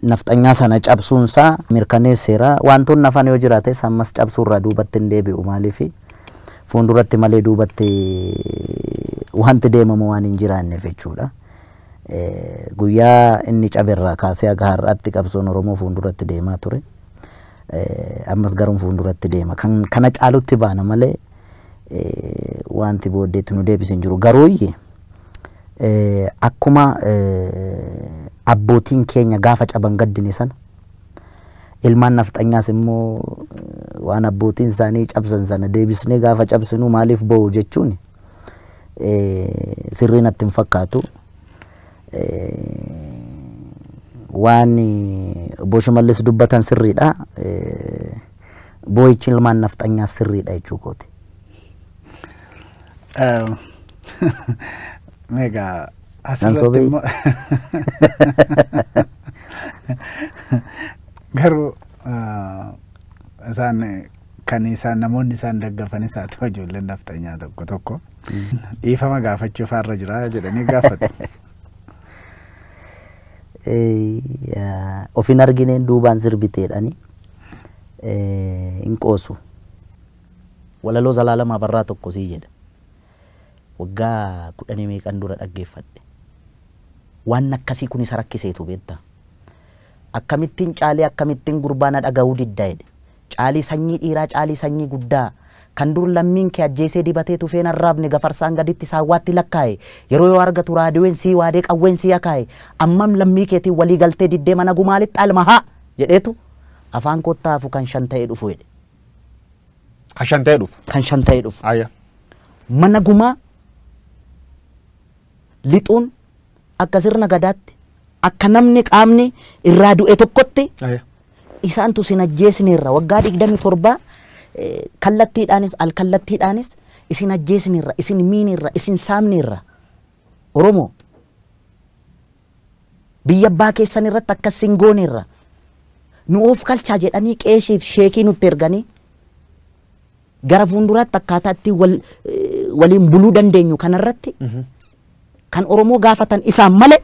Nafxanyaa sana cabsuunsaa mirkaneesseera. Wantoonni nafan yoo jiraate sammas cabsuurraa duubatti hin deebi'u maaliifi fuulduratti malee duubatti wanti deemamu waan hin jiraanneef jechuudha. Guyyaa inni caberraa kaasee aga har'aatti qabsoon Oromoo fuulduratti deemaa ture. Ammas garuu fuulduratti deema. Kana caalutti baana malee wanti booddeetti nu deebisin jiru. Garuu akkuma abbootiin keenya gaafa caban gaddine sana ilmaan nafxanyaas immoo waan abbootiin isaanii cabsan sana deebisnee gaafa cabsinu maaliif bo'u jechuun sirrii natti hin fakkaatu. Waan Shimallis dubbatan sirriidha. Boo'ichi ilmaan nafxanyaas sirriidha jechuu kooti. Mega asirratti garuu isaan kan isaan namoonni isaan daggafanis haa ta'u ijoolleen nafxanyaa tokko tokko dhiifama gaafachuuf har'a jira jedhanii gaafatu. Ofin argineen duubaan sirbiteedhani hin qoosu. Walaloo Zalaalamaa Barraa tokko sii jedha. Waggaa 10 meeqan dura dhaggeeffadhe. Waan akkasii kun isa rakkiseetu beektaa. Akkamittiin caalii akkamittiin gurbaana dhaga'uu diddaa'edha. Caalii sanyii dhiiraa caalii sanyii guddaa kan dur lammiin kee ajjeesee dibatee tufeen arraabne gafarsaan gaditti saawwaatti lakkaa'e yeroo yoo argatu raadiyoon sii waadee qawween sii akaa'e ammam lammii keetiin walii galtee diddee mana gumaalitti almahaa jedheetu afaan kottaafu kan shan ta'ee dhufu jedhe. Kan shan ta'ee dhufu. Kan shan ta'ee dhufu. Mana gumaa lixuun akka sirna gadaatti akka namni qaamni irraa du'e tokkotti isaantu sin ajjeesneerra waggaa 27 kallattiidhaanis alkallattiidhaanis isin ajjeesneerra isin miineerra isin saamneerra Oromoo biyya abbaa keessan irratti akkas sin gooneerra nu of kalchaa jedhanii qeeshiif sheekii nutti erganii gara fuulduraatti akkaataa itti waliin buluu dandeenyu kanarratti kan Oromoo gaafatan isaan malee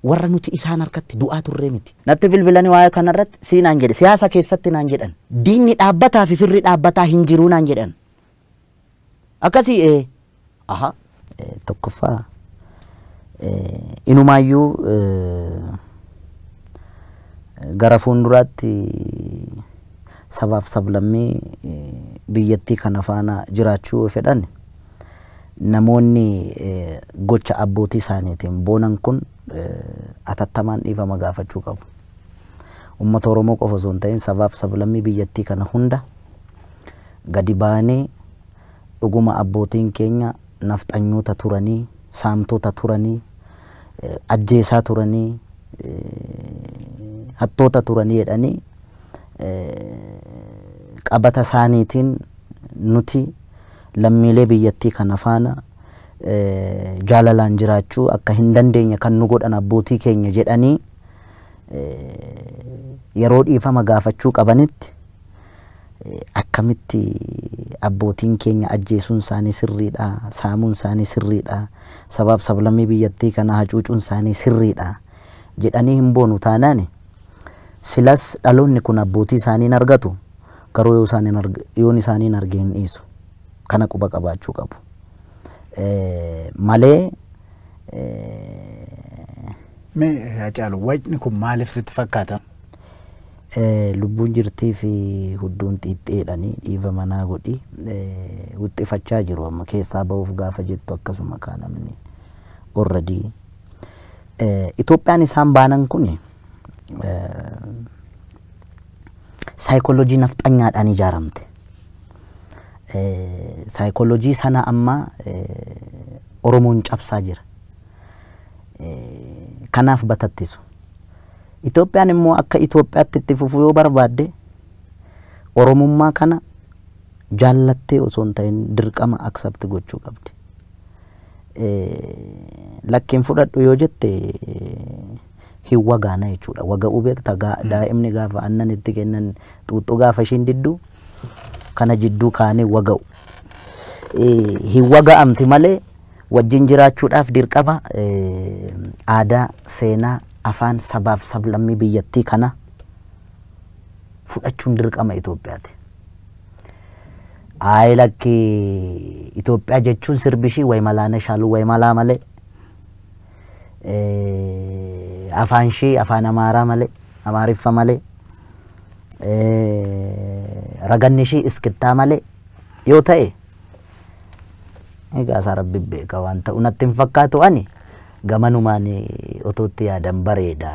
warra nuti isaan harkatti du'aa turre miti. Natti bilbilanii waa'ee kanarratti siinaan jedhe siyaasa keessatti naan jedhan diinni dhaabbataa fi firri dhaabbataa hin jiru naan jedhan. Akkasii tokkoffaa inumaayyuu gara fuulduraatti sabaaf sablammii biyyattii kana faana jiraachuu fedhan namoonni gocha abbootii isaaniitiin boonan kun atattamaan dhiifama gaafachuu qabu. Uummata Oromoo qofa osoo hin ta'in sabaaf sablammii biyyattii kana hunda gadi baanee dhuguma abbootiin keenya nafxanyoota turanii, saamtota turanii, ajjeesaa turanii, hattoota turanii jedhanii qabata isaaniitiin nuti lammiilee biyyattii kana faana jaalalaan jiraachuu akka hin dandeenye kan nu godhan abbootii keenya jedhanii yeroo dhiifama gaafachuu qabanitti akkamitti abbootiin keenya ajjeesuun isaanii sirriidha, saamuun isaanii sirriidha, sabaaf sablammii biyyattii kana hacuucuun isaanii sirriidha jedhanii hin boonu taanaan silas dhaloonni kun abbootii isaanii argatu garuu yoon isaanii argee hin dhiisu. Kana quba qabaachuu qabu. Malee mee Hacaaluu wayni kun maaliif sitti fakkaata? Lubbuun jirtii fi hudduun xiixxeedhanii dhiifama naa godhi wuxxifachaa jiru amma keessaa ba'uuf gaafa jettu akkasuma kaanamni already Itoophiyaan isaan baanan kun saayikooloojii nafxanyaadhaan ijaaramte. Saayikooloojii sana amma Oromoon cabsaa jira. Kanaaf batattisu. Itoophiyaan immoo akka Itoophiyaatti itti fufuu yoo barbaadde Oromummaa kana jaallattee osoo hin ta'in dirqama accept gochuu qabdi. Lakkiin fudhadhu yoo jette hin wagaana jechuudha. Waga'uu beekta daa'imni gaafa aannan itti kennan xuuxxuu gaafa ishiin diddu kana jidduu kaanii waga'u. Hin waga'amti malee wajjin jiraachuudhaaf dirqama aadaa, seenaa, afaan, sabaaf sablammii biyyattii kana fudhachuun dirqama Itoophiyaati. Lakki Itoophiyaa jechuun sirbishii way malaana shaaluu way malaa malee afaan ishii afaan Amaaraa malee Amaariffa malee raganni ishii iskittaa malee yoo ta'e egaa isaa Rabbi beeka waan ta'u natti hin fakkaatu ani gamanumaan otootti yaadan bareeda.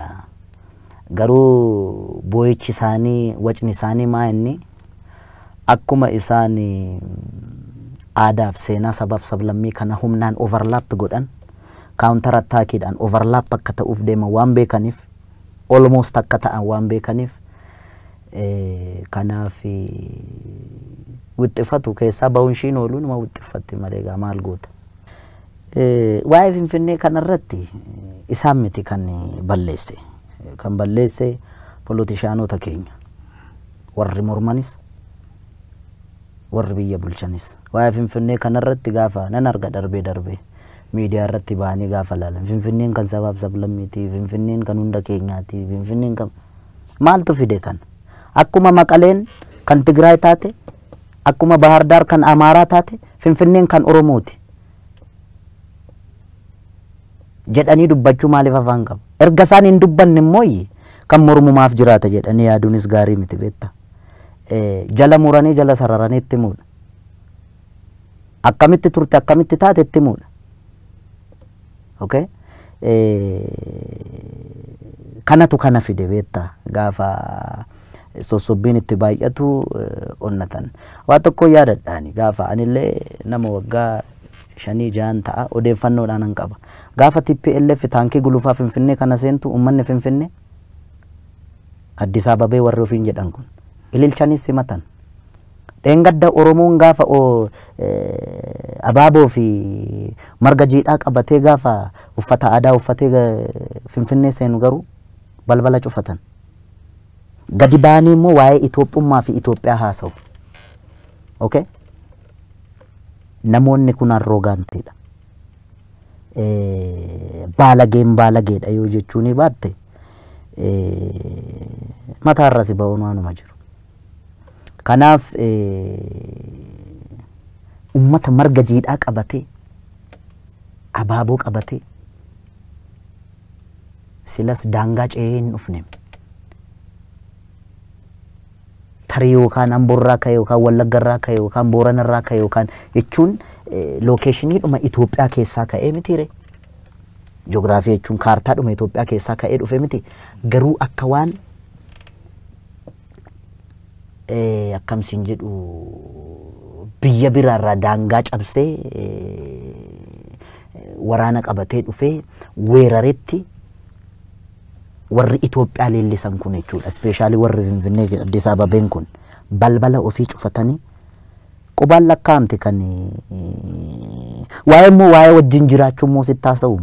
Garuu boo'ichi isaanii wacni isaanii maa inni akkuma isaan aadaaf seenaa sabaaf sablammii kana humnaan overlap godhan counter attackiidhaan overlap akka ta'uuf deeman waan beekaniif almost akka ta'an waan beekaniif kanaaf wixxifatu keessaa ba'uun ishiin ooluu nama wixxifatti malee gaa maal goota. Waa'ee Finfinnee kanarratti isaan miti kan balleesse. Kan balleesse politishaanota keenya warri mormanis warri biyya bulchanis waa'ee Finfinnee kanarratti gaafa nan arga darbee miidiyaa irratti bahanii gaafa laalan Finfinneen kan sabaaf sablammiiti, Finfinneen kan hunda keenyaati, Finfinneen kan maaltu fide kan akkuma Maqaleen kan Tigraay taate akkuma Bahar Daar kan Amaaraa taate Finfinneen kan Oromooti jedhanii dubbachuu maaliif afaan qabu? Erga isaan hin dubbanne immoo kan mormumaaf jiraata jedhanii yaaduunis gaarii miti beekta. Jala muranii jala sararanii itti muudha. Akkamitti turte akkamitti taate itti muudha. Okay? Kanatu kana fide beekta gaafa sossobbiin itti baay'atu onnatan. Waa tokko yaadadhaani gaafa anillee nama waggaa 5-6 ta'a odeeffannoodhaan an qaba. Gaafa TPLF taankii gulufaa Finfinnee kana seentu uummanni Finfinnee Addis Ababee warri ofiin jedhan kun ililchanis simatan. Dheengadda Oromoon gaafa abaaboo fi marga jiidhaa qabatee gaafa uffata aadaa uffatee Finfinnee seenu garuu balbala cufatan. Gadi baanii immoo waa'ee Itoophummaa fi Itoophiyaa haasa'u. Okay? Namoonni kun arroogaantiidha. Baalageedha yoo jechuun baatte mataarra si ba'uun waanuma jiru. Kanaaf ummata marga jiidhaa qabatee abaaboo qabatee silas daangaa ce'ee hin dhufne. Tarii yookaan Amboorraa ka'e yookaan Wallaggarraa ka'e yookaan Booranarraa ka'e yookaan jechuun lookeeshiniidhuma Itoophiyaa keessaa ka'ee mitiire. Ji'oogiraafii jechuun kaartaadhuma Itoophiyaa keessaa ka'ee dhufe miti. Garuu akka waan akkamsiin jedhu biyya biraarraa daangaa cabsee waraana qabatee dhufee weeraretti warri Itoophiyaa leellisan kun jechuudha. Ispeeshaalii warri Finfinnee Addis Ababeen kun balbala ofii cufatanii qubaan lakkaa'amte kan waa'ee immoo waa'ee wajjin jiraachuu immoo sitti haasa'u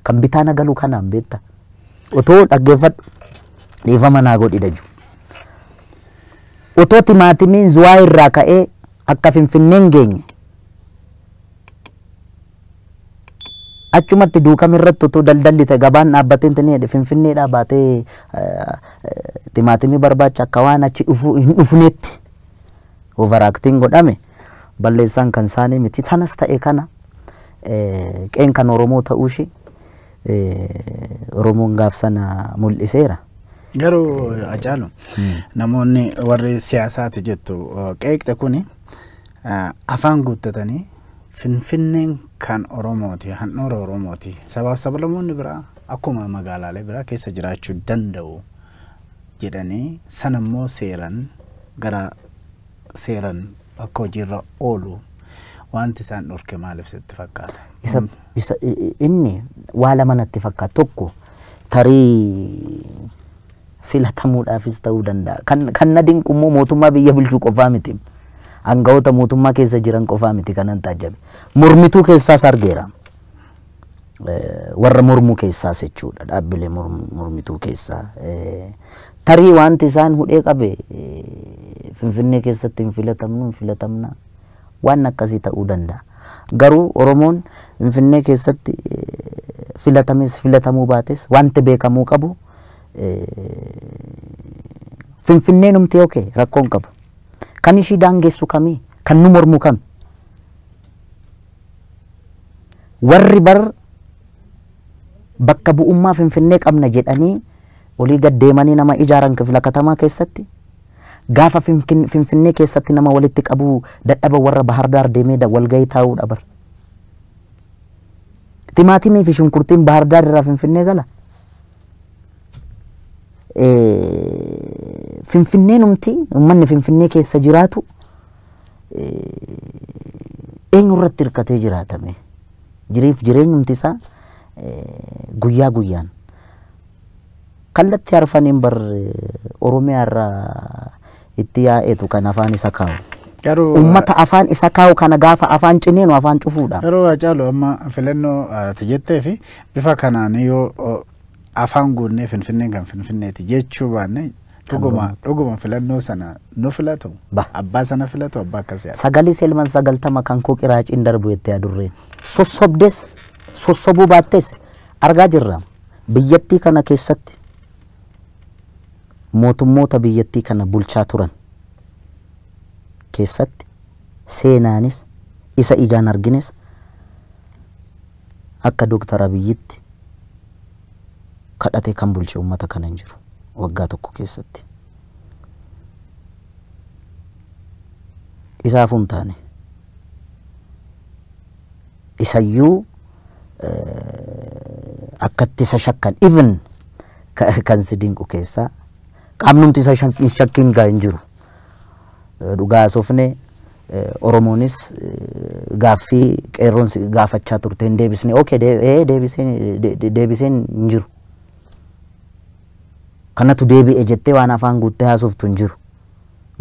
kan bitaa nagaluu kanaan beekta. Otoo dhaggeeffadhu dhiifama naa godhidha jiru. Otoo timaatimiin Zuwaa irraa ka'ee akka Finfinneen geenye achumatti duukam irratti otoo daldallite gabaan dhaabbatee intini Finfinneedhaa baatee timaatimii barbaacha akka waan achi hin dhufnetti overacting godhame balleessaan kan isaanii miti. Sanas ta'e kana qeen kan Oromoo ta'uu ishee Oromoon gaaf sana mul'iseera. Garuu Hacaaluu namoonni warri siyaasaati jettu qeeqxe kuni afaan guuttatanii Finfinneen kan Oromooti, handhuura Oromooti. Sabaaf sablammoonni biraa akkuma magaalaalee biraa keessa jiraachuu danda'u jedhanii sanammoo seeran gara seeran akka hojiirra oolu wanti isaan dhorke maaliif sitti fakkaata? Inni waa lama natti fakkaata. Tokko tarii filatamuudhaafis ta'uu danda'a. Kan na dinqu immoo mootummaa biyya bulchuu qofaa miti. Aangawoota mootummaa keessa jiran qofaa miti kanan taajjabe. Mormituu keessaas argeera. Warra mormuu keessaas jechuudha. Dhaabbilee mormituu keessaa. Tarii wanti isaan hudhee qabe Finfinnee keessatti hin filatamnu hin filatamna waan akkasii ta'uu danda'a. garuu Oromoon Finfinnee keessatti filatames filatamuu baates wanti beekamuu qabu Finfinnee numti okay rakkoon qabu kan ishii daangessu kamii kan nu mormu kam warri bar bakka bu'ummaa Finfinnee qabna jedhanii olii gad deemanii nama ijaaran kifla katamaa keessatti gaafa Finfinnee keessatti nama walitti qabu dadhaba warra Bahar Daar deemee walgahii taa'uu dhabar timaatimii fi shunkurtiin Bahar Daar irraa Finfinnee gala Finfinnee numti uummanni Finfinnee keessa jiraatu eenyurratti hirkatee jiraatame jireenyumti isaa guyyaa guyyaan kallatti arfaniin bar Oromiyaa irraa itti yaa'etu kan afaan isa kaa'u ummata afaan isa kaa'u kana gaafa afaan cineenu afaan cufuudha garuu Hacaaluu amma filannoo ati jettee fi bifa kanaan yoo afaan guunnee Finfinneen kan Finfinneeti jechuu baanne dhuguma filannoo sana nu filatu abbaa sana filatu abbaa akkasii sagalii selman 90 kan koo qiraaciin darbu jettee adurreen sossobdes sossobuu baattes argaa jirra biyyattii kana keessatti mootummoota biyyattii kana bulchaa turan keessatti seenaanis isa ijaan argines akka Dr. Abiyyitti kadhate kan bulche ummata kana hin jiru waggaa tokko keessatti isaafuu hin taane isayyuu akkatti isa shakkan even kan si dinqu keessaa qaamnumti isa shakkiin gaa hin jiru dhugaa sofne Oromoonis gaaffii qeerroon gaafachaa turte hin deebisne okay deebiseen hin jiru kanatu deebi'e jettee waan afaan guuttee haasoftu hin jiru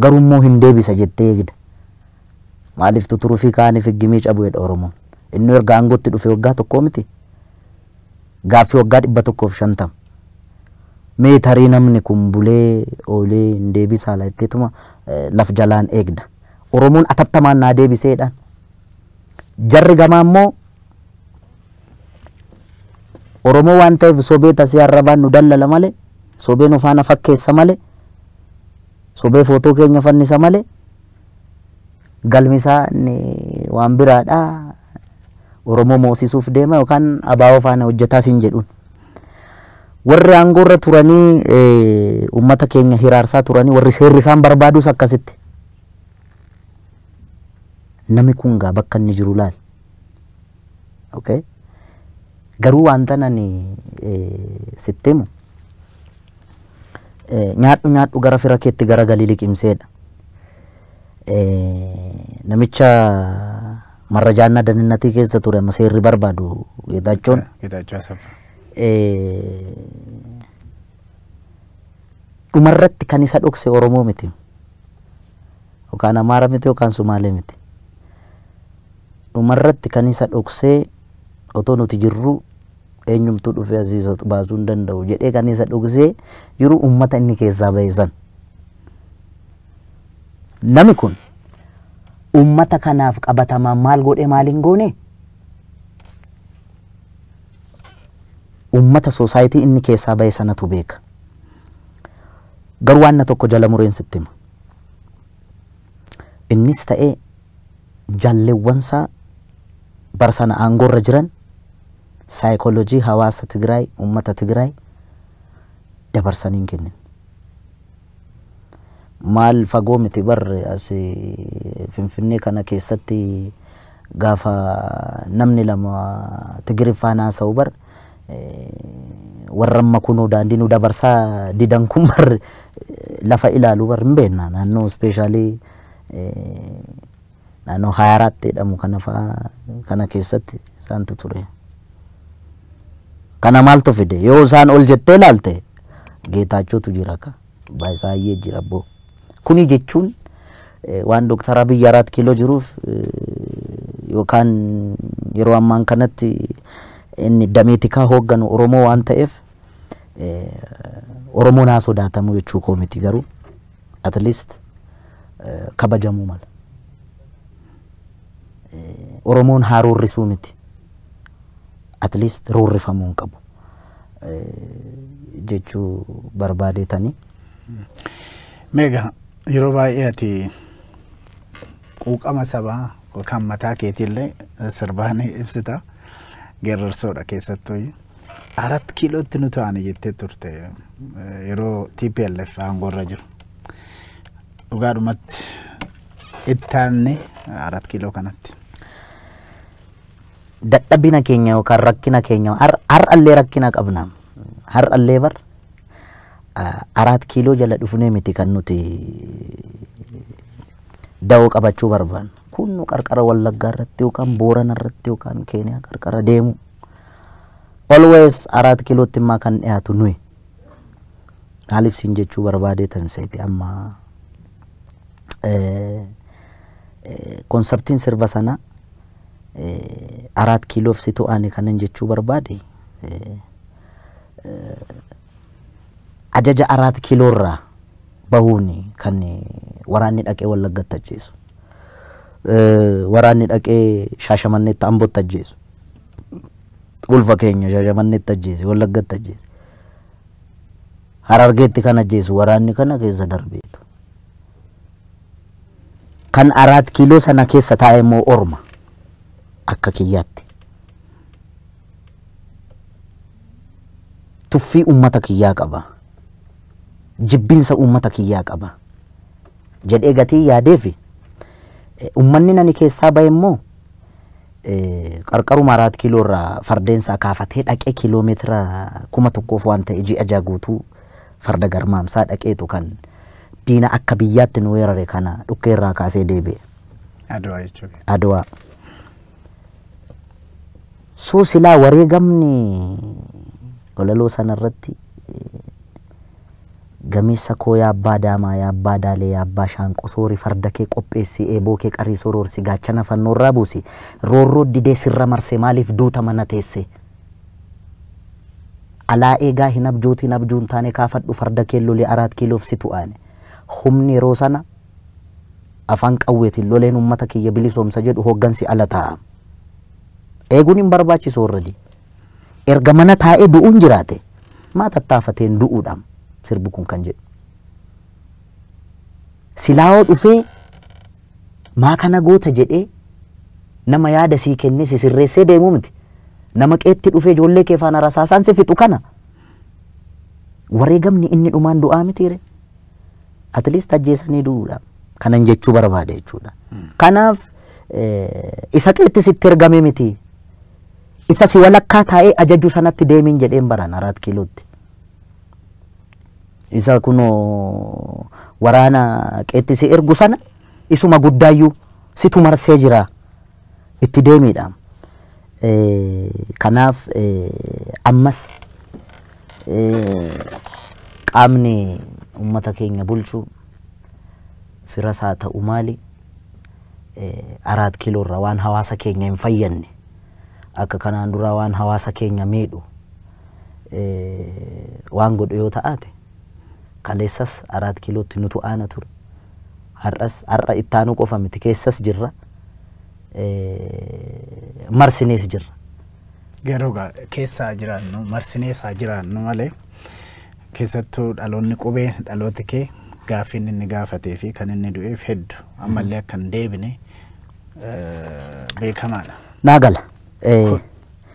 garuu immoo hin deebisa jettee eegda maaliif tuturuu fi kaaniif higgimii cabu jedha Oromoon inni erga aangootti dhufe waggaa tokkoo miti gaaffii waggaa 150 meetarii namni kun bulee oolee hin deebisaa laatteetuma laf jalaan eegda Oromoon atattamaan naa deebiseedhaan jarri gamaa immoo Oromoo waan ta'eef sobee tasii arrabaan nu dallala malee sobee nu faana fakkeessa malee sobee footoo keenya fannisa malee galmisaa waan biraadha Oromoo moosisuuf deema yookaan abaawoo faana hojjetaa siin jedhuun warri aangoorra turanii ummata keenya hiraarsaa turanii warri seerri isaan barbaadus akkasitti nami kun gaa bakka inni jiru laal okay garuu wanta nani sittemu nyaadhu gara fira keetti gara galii liqimseedha namicha marrajaanna daninnatii keessa ture amma seerri barbaadu Geetaachoo Asaffaa dhumarratti kan isa dhokse Oromoo miti yookaan Amaara miti yookaan Sumaalee miti dhumarratti kan isa dhoksee otoo nuti jirru eenyumtuu dhufee asiisa baasuu hin danda'u jedhee kan isa dhoksee jiru ummata inni keessaa baay'isan nami kun ummata kanaaf qabatamaan maal godhe maaliin goone ummata society inni keessaa baay'ee sanatu beeka garuu waan tokko jala mureen sitti hima innis ta'ee jaalleewwansaa barsana aangoorra jiran saayikoolojii hawaasa Tigraay ummata Tigraay dabarsanii hin kennin maal fagoo miti barre as Finfinnee kana keessatti gaafa namni lama Tigriffaan haasa'u bar warra amma kunoo daandii nu dabarsaa didan kun bar lafa ilaalu bar hin beekna naannoo speeshaalii naannoo 24 jedhamu kana keessatti isaantu ture kana maaltu fide yoo isaan ol jettee ilaalte Geetaachootu jira ka baay'ee jira boo kuni jechuun waan Dr. Abiy 4 kiiloo jiruuf yookaan yeroo ammaan kanatti inni dameetikaa hoogganu Oromoo waan ta'eef Oromoo naa sodaatamu jechuu koo miti garuu at least kabajamuu mala Oromoon haa roorrisuu miti. At least roorrifamuu hin qabu jechuu barbaadeetanii. Meegaa yeroo baay'ee ati quuqama sabaa yookaan mataa keetiillee sirbaanii ibsita geerarsoodha keessattuu 4 kiilootti nu ta'anii jettee turte yeroo TPLF aangoorra jiru. Dhugaadhumatti ittaanne 4 kiiloo kanatti. Dadhabina keenya yookaan rakkina keenya har'allee rakkina qabna. Har'allee bar 4 kiiloo jala dhufnee miti kan nuti da'oo qabachuu barbaannu. Kun nu qarqara Wallaggaa irratti yookaan Boorana irratti yookaan Keeniyaa qarqara deemu. Always 4 kiilootti immaa kan dhiyaatu nuyi. Maaliif siin jechuu barbaadeetan seeti amma konseptiin sirba sana 4 kiiloof si to'anii kanan jechuu barbaade ajaja 4 kiiloo irraa bahuuni kan waraanni dhaqee Wallaggatti ajjeesu. Waraanni dhaqee Shaashamanneetti Ambootti ajjeesu. Ulfa keenya Shaashamanneetti ajjeese Wallaggatti ajjeese. Harargeetti kan ajjeesu waraanni kana keessa darbeetu. Kan 4 kiiloo sana keessa taa'e immoo orma akka kiyyaatti. Tuffii uummata kiyyaa qaba. Jibbinsa uummata kiyyaa qaba. Jedhee gatii yaadeefi uummanni nani keessaa bahe immoo qarqaruma 4 kiiloo irraa fardeensa kaafatee dhaqee kiiloomeetira 1000 waan ta'e ji'a jaaguutuu farda garmaamsaa dhaqeetu kan diina akka biyyaatti nu weerare kana dhukkee irraa kaasee deebi'e. Adwaa jechuudha. Adwaa. Soo silaa wareegamni walaloo sanarratti gameessa koo yaa abbaa daamaa yaa abbaa daalee yaa abbaa shaanqosoori farda kee qopheessi eeboo kee qarii soroorsi gaachana fannoorraa buusi roorroo didee sirra marse maaliif duuta mana teesse alaa eegaa hin abjuutiin abjuun taane kaafadhu farda kee lolee 4 kiiloof si tu'aane humni yeroo sana afaan qawweetiin loleen uummata kiyya bilisoomsa jedhu hooggansi ala taa'a. Eeguun hin barbaachisu already. Erga mana taa'ee du'uun jiraate maa tattaafateen du'uudhaan sirbi kun kan jedhu. Silaawoo dhufee maa kana goota jedhee nama yaada sii kennee si sirreessee deemuu miti. Nama qeetti dhufee ijoollee kee faana rasaasaan si fixu kana. Wareegamni inni dhumaan du'aa mitiire. At least ajjeesanii du'uudhaan kanan jechuu barbaade jechuudha. Kanaaf isa qeetti sitti ergame miti. Isa si walakkaa taa'ee ajaju sanatti deemiin jedheen baran 4 kiilootti. Isa kunoo waraana qeetti si ergu sana isuma guddaayyuu situ marsee jira itti deemiidhaan. Kanaaf ammas qaamni uummata keenya bulchu firasaa ta'u maali 4 kiiloo irraa waan hawaasa keenya hin fayyadne akka kanaan dura waan hawaasa keenya miidhu waan godhu yoo ta'ate kaleessas 4 kiilootti nutu aana ture har'a ittaanuu qofa miti keessas jirra marsinees jirra. Garuu keessaa jiraannu marsineesaa jiraannu malee keessattuu dhaloonni qubee dhaloota kee gaaffiin inni gaafatee fi kan inni du'eef hedduu ammallee akka hin deebine beekamaadha. Naagala.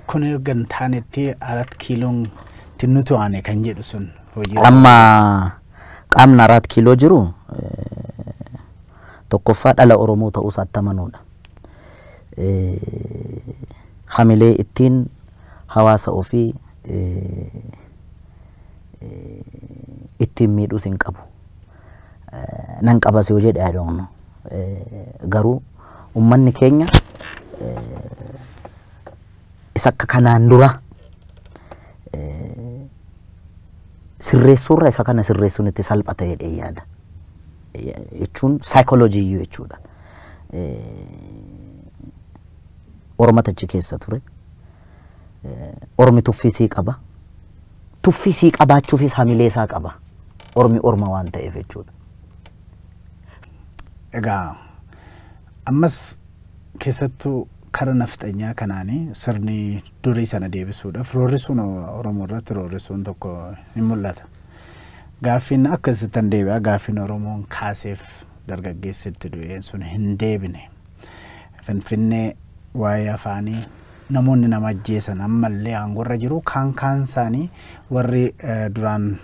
Kun erga hin taanetti 4 kiiloon nutu aane kan jedhu sun hojii. Amma qaamni 4 kiiloo jiru tokkoffaa dhala Oromoo ta'uu isaatti amanuudha. Hamilee ittiin hawaasa ofii ittiin miidhuus hin qabu. Nan qabas yoo jedhe adoonu. Garuu uummanni keenya isa akka kanaan dura sirreessuurra isa kana sirreessuun itti salphata jedhee yaada. Jechuun saayikooloojii jechuudha. Oromata achi keessa ture. Ormi tuffisii qaba. Tuffisii qabaachuufis hamilee isaa qaba. Ormi orma waan ta'eef jechuudha. Egaa ammas keessattuu kara nafxanyaa kanaanii sirni durii sana deebisuudhaaf roorri sun Oromoo irratti roorri sun tokko ni mul'ata. Gaaffiin akkasitti deebi'a gaaffiin Oromoon kaaseef dargaggeessitti du'een sun hin deebine. Finfinnee waa'ee afaanii namoonni nama ajjeesan ammallee aangorra jiru kaan isaanii warri duraan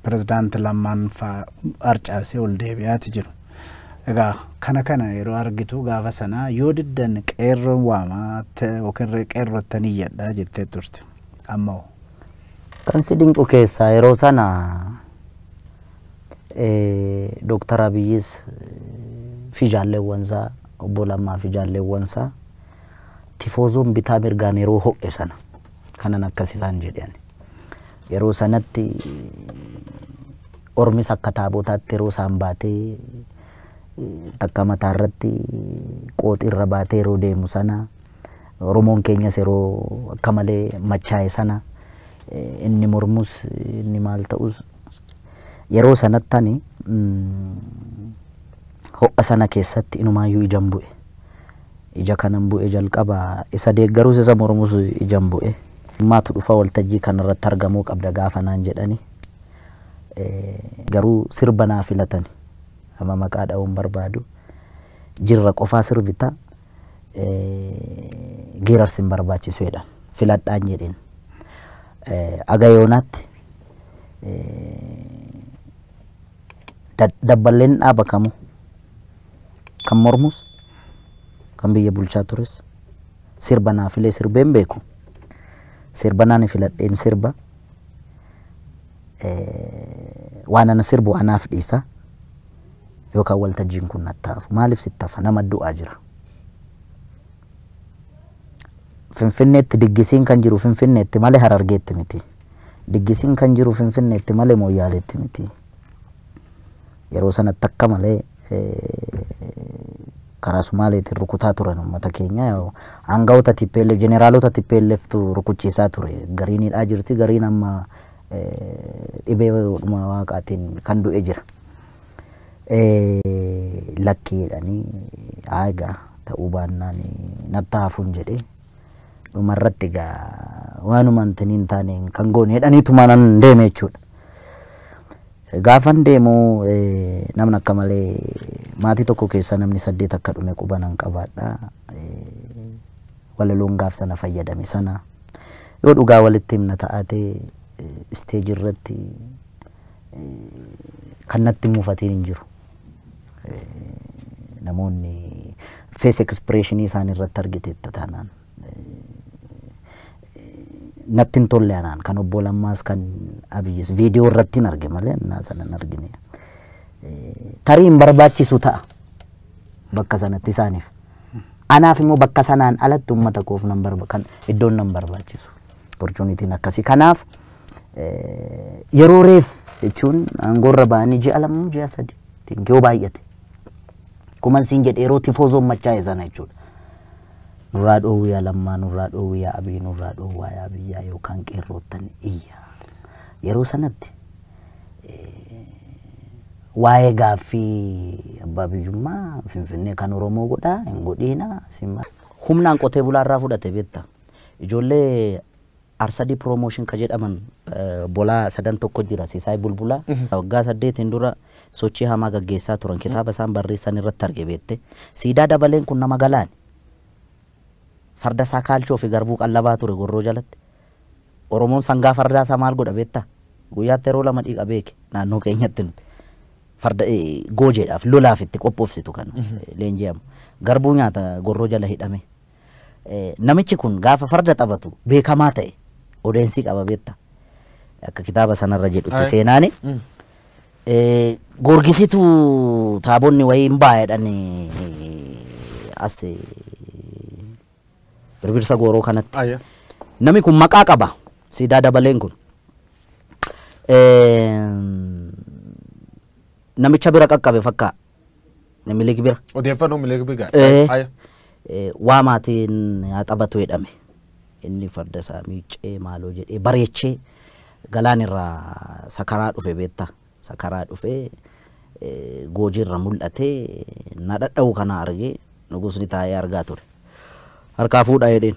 pirezidaantii Lammaan fa'aa harcaasee ol deebi'aati jiru. Egaa kana yeroo argitu gaafa sana yoo diddan qeerroon waamaatte yookiin qeerrottanii jedhaa jettee turte. Ammoo kan si dinqu keessaa yeroo sana Dr. Abiyyis fi jaalleewwansaa obbo Lammaa fi jaalleewwansaa tifoozoon bitaa mirgaan yeroo ho'e sana kanan akkas isaan jedhan yeroo sanatti ormis akka taabotaatti yeroo isaan baatee takka mataa irratti qooxii irra baatee yeroo deemu sana Oromoon keenyas yeroo akka malee machaa'e sana inni mormus inni maal ta'us yeroo sanattani ho'a sana keessatti inumaayyuu ijaan bu'e. Ija kanan bu'e jalqaba isa deeggaruus isa mormus ijaan bu'e. Maatu dhufa waltajjii kanarratti argamuu qabda gaafa naan jedhani. Garuu sirba naa filatani. Amma maqaa dha'uun barbaadu. Jirra qofaa sirbita. Geerarsi hin barbaachisu jedhan. Filadhaan jedheen. Aga yoonaatti dabballeen dhaaba kamu kan mormus kan biyya bulchaa tures sirba naa filee sirbeen beeku. Sirba naan filadheen sirba waan ana sirbu anaaf dhiisa yookaan waltajjiin kun nattaafu maaliif sittafa nama du'aa jira. Finfinneetti diggisiin kan jiru Finfinneetti malee Harargeetti miti. Diggisiin kan jiru Finfinneetti malee Mooyaaleetti miti. Yeroo sanatti akka malee karaa Sumaaleetiin rukutaa turan uummata keenya aangawoota TPLF jeneraalota TPLFtu rukuchiisaa ture. Gariin hidhaa jirti gariin amma dhibee waaqaatiin kan du'e jira. Lakkiidhanii egaa ta'uu baannaan nattaafuun jedhee dhumarratti egaa waanuma hin taane kan goone jedhaniituma nan deeme jechuudha. Gaafan deemu namni akka malee maatii tokko keessa namni 8 akka dhume qubanan qabaadha. Walaloon gaaf sana fayyadame sana yoo dhugaa walitti himna ta'atee isteejii irratti kan natti muufatiin hin jiru. Namoonni face expression isaan irratti argiteetta taanaan natti hin tolle anaan kan obbo Lammaas kan Abiyyis viidiyoo irratti hin arge malee naa sana hin argine. Tarii hin barbaachisu ta'a bakka sanatti isaaniif. Anaaf immoo bakka sanaan alatti uummata koof kan iddoon nan barbaachisu. Opportunitiin akkasii. Kanaaf yeroo reef jechuun aangoorra ba'anii ji'a 2 ji'a 3 yoo baay'ate. Kuman siin jedhe yeroo tifoozoon machaa'e sana jechuudha. Nurraa dhoowwu yaa Lammaa, nurraa dhoowwu yaa Abiy, nurraa dhoowwaa yaa biyyaa yookaan qeerroottan iyya. Yeroo sanatti waa'ee gaaffii abbaa biyyummaa Finfinnee kan Oromoo godhaa hin godhiina. Humnaan qotee bulaarraa fudhate beekta. Ijoollee Arsadii promotion ka jedhaman bolaa 3 tokko jira Siisaay Bulbulaa. Waggaa 8 dura sochii hamaa gaggeessaa turan kitaaba isaan barreessan irratti arge beekte. Siidaa dabaleen kun nama galaani. Farda isaa kaalchoo fi garbuu qallabaa ture gorroo jalatti. Oromoon sangaa fardaa isaa maal godha beekta? Guyyaatti yeroo 2 dhiqa beeke naannoo keenyatti nuti. Farda goojeedhaaf lolaaf itti qophoofsitu kan leenji'amu. Garbuu nyaata gorroo jala hidhame. Namichi kun gaafa farda taphatu beekamaa ta'e odeensii qaba beekta. Akka kitaaba sanarra jedhutti seenaani. Gorgisitu taabonni wayii hin baay'edhan as birbirsa gooroo kanatti. Nami kun maqaa qaba. Siidaa dabaleen kun. Namicha bira qaqqabe fakkaa. Milik bira. Odeeffannoo milik bira. Waa maatiin haa taphatu jedhame. Inni farda isaa miicee maaloo jedhee bareechee galaan irraa sakaraa dhufe beekta. Sakaraa dhufee goojii irra mul'atee na dhadha'u kana argee nugusni taa'ee argaa ture. harkaa fuudhaa jedheen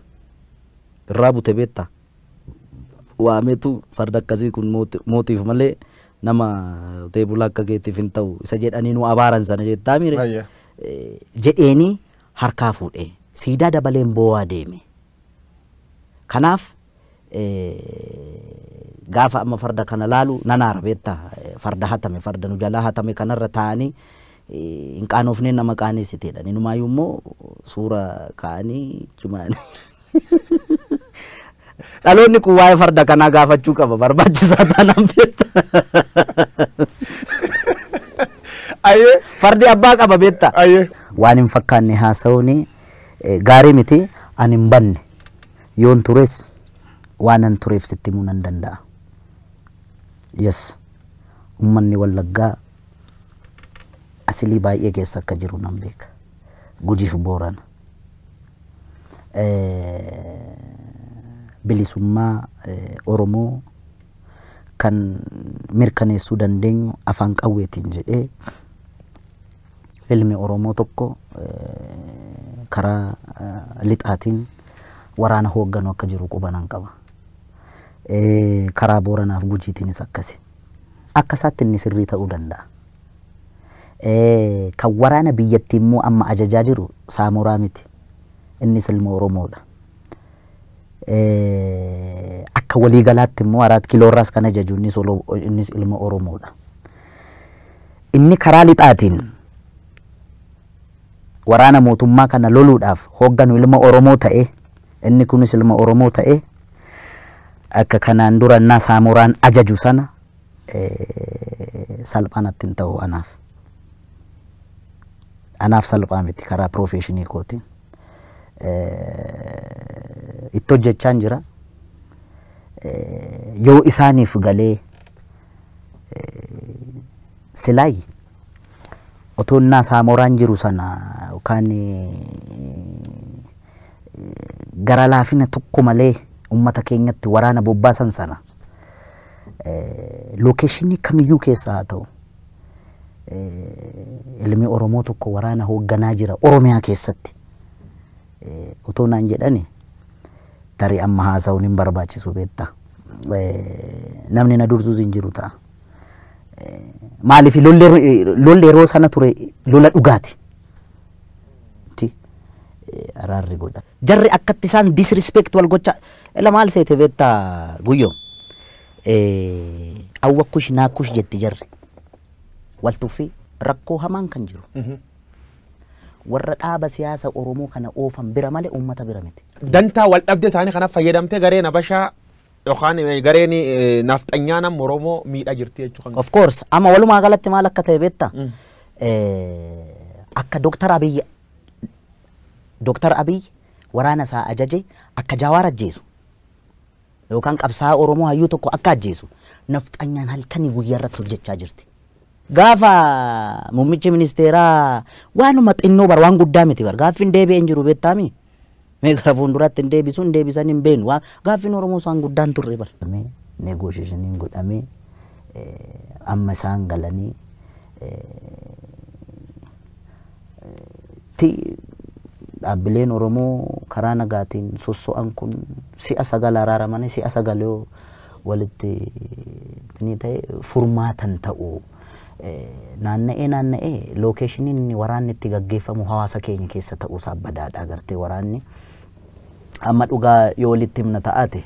irraa bute beektaa waameetu farda akkasii kun mootiif malee nama teebula akka keetiif hin ta'u isa jedhanii nu abaaran sana jettaa mire jedheeni harkaa fuudhee siidaa dabaleen boo'aa deeme. Kanaaf gaafa amma farda kana laalu nan aara beektaa farda hatame farda nu jalaa hatame kanarra taa'anii hin qaanofneen nama qaaneessiteedha. Inumaayyuu immoo suura kaa'anii cimaanii. Dhaloonni kun waa'ee farda kanaa gaafachuu qaba barbaachisaa taanaan beektaa. Fardi abbaa qaba beektaa. Waan hin fakkaanne haasa'uun gaarii miti ani hin banne yoon tures waan an tureef sitti himuu nan danda'a. Yes ummanni Wallaggaa asilii baay'ee keessa akka jiru nan beeka. Gujiif Boorana. Bilisummaa Oromoo kan mirkaneessuu dandeenyu afaan qawweetiin jedhee ilmi Oromoo tokko karaa lixaatiin waraana hoogganu akka jiru qubanan qaba. Karaa Booranaaf Gujiitiinis akkasi. Akkasaatti inni sirrii ta'uu danda'a. Kan waraana biyyattii immoo amma ajajaa jiru Saamoraa miti. Innis ilma Oromoodha. Akka waliigalaatti immoo 4 kiloorraas kan ajaju innis ilma Oromoodha. Inni karaa lixaatiin waraana mootummaa kana loluudhaaf hoogganu ilma Oromoo ta'e inni kunis ilma Oromoo ta'e akka kanaan dura naa Saamoraan ajaju sana salphaanatti hin ta'u anaaf. Anaaf salphaa miti karaa profeshinii kootiin. Itti hojjechaan jira. Yoo isaaniif galee silaayi otoo naa Saamoraan jiru sana yookaan gara laafina tokko malee ummata keenyatti waraana bobbaasan sana lokeeshinii kamiyyuu keessa haa ta'u ilmi Oromoo tokko waraana hoogganaa jira Oromiyaa keessatti otoo naan jedhani tarii amma haasa'uun hin barbaachisu beektaa. Namni na dursuus hin jiru ta'a. Maaliif lolli yeroo sana ture lola dhugaati. Araarri godha. Jarri akkatti isaan disrespect wal gochaa ela maal seete beektaa Guyyoo. Awwakkush naakkush jetti jarri. Waltuffii rakkoo hamaan kan jiru. Warra dhaaba siyaasa Oromoo kana oofan bira malee uummata bira miti. Dantaa wal dhabdee isaanii kanaaf fayyadamtee gareen Habashaa yookaan gareen nafxanyaa nama Oromoo miidhaa jirti jechuudha. Of course amma walumaa galatti maal akka ta'e beektaa akka Dr. Abiy waraana isaa ajaje akka Jawaar ajjeesu yookaan qabsaa Oromoo hayyuu tokko akka ajjeesu nafxanyaan halkanii guyyaa irratti hojjechaa jirti. Gaafa muummichi ministeeraa waanuma xinnoo bar waan guddaa miti bar gaaffiin deebi'een jiru beektaami. Mee gara fuulduratti hin deebisu hin deebisan hin beenu gaaffiin Oromoo waan guddaan turre bar. Negotiationiin godhamee amma isaan galanii dhaabbileen Oromoo karaa nagaatiin sosso'an kun si'a 9 araaramanii si'a 9 walitti ni ta'e furmaatan ta'u. Naanna'ee lokeeshiniin waraanni itti gaggeeffamu hawaasa keenya keessa ta'uusaa badaadha agartee waraanni amma dhugaa yoo walitti himna ta'ate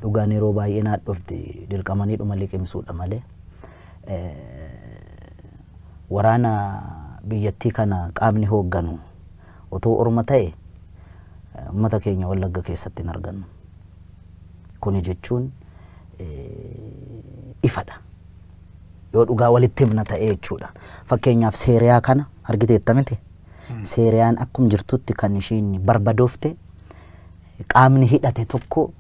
dhugaan yeroo baay'ee naadhofti dirqamanii dhuma liqimsuudha malee waraana biyyattii kana qaamni hoogganu otoo Orma ta'e uummata keenya Wallagga keessatti hin argannu. Kuni jechuun ifadha. Yoo dhugaa walitti himna ta'e jechuudha. Fakkeenyaaf Seeriyaa kana argiteetta miti. Seeriyaan akkuma jirtutti kan ishiin barbadoofte qaamni hidhate tokko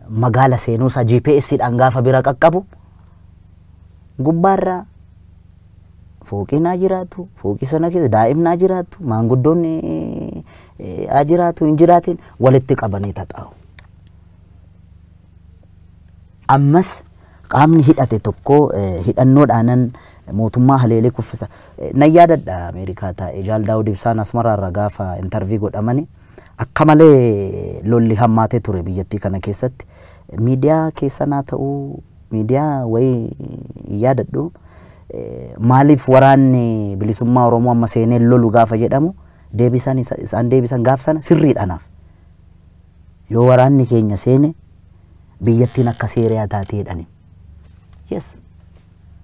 magaala seenuusaa GPS'dhaan gaafa bira qaqqabu gubbaarraa fooqinaa jiraatu fooqii sana keessa daa'imnaa jiraatu maanguddoonni jiraatu hin jiraatin walitti qabanii taa'u. Ammas qaamni hidhate tokko hidhannoodhaanan mootummaa haleelee kuffisa. Na yaadadha Ameerikaa taa'ee Jaal Daawud Ibsaan Asmaraarra gaafa intarvii godhamani akka malee lolli hammaatee ture biyyattii kana keessatti. Miidiyaa keessanaa ta'uu miidiyaa wayii yaadadhu maaliif waraanni bilisummaa Oromoo amma seenee lolu gaafa jedhamu isaan deebisan gaaf sana sirriidhaanaaf. Yoo waraanni keenya seene biyyattiin akka seeriyaa taatee jedhani. Yes.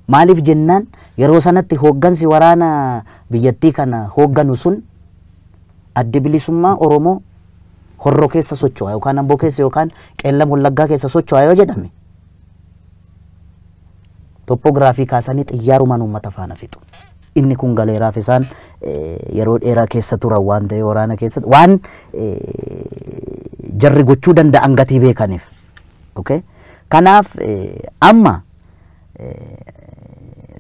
Maaliif jennaan yeroo sanatti hooggansi waraana biyyattii kana hoogganu sun adda bilisummaa Oromoo horroo keessa socho'a yookaan amboo keessa yookaan qeellam wallaggaa keessa socho'a yoo jedhame topoogiraafii kaasanii xiyyaarumaan uummata faana fixu. Inni kun galeeraaf isaan yeroo dheeraa keessa turan waan ta'e waraana keessatti waan jarri gochuu danda'an gatii beekaniif. Okay? Kanaaf amma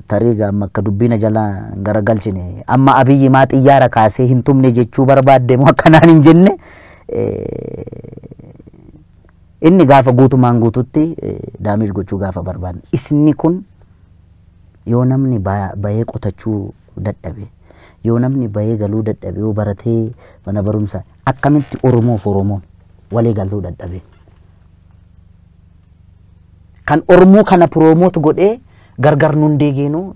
tariiga amma akka dubbina jala garagalchine amma Abiyyi maa xiyyaara kaasee hin tumne jechuu barbaadde moo akkanaan hin jenne inni gaafa guutumaan guututti daamish gochuu gaafa barbaadne isni kun yoo namni bahee qotachuu dadhabe yoo namni bahee galuu dadhabe yoo baratee mana barumsa akkamitti Oromoof Oromoon walii galuu dadhabe kan Oromoo kana promootu godhee gargar nun deegeenu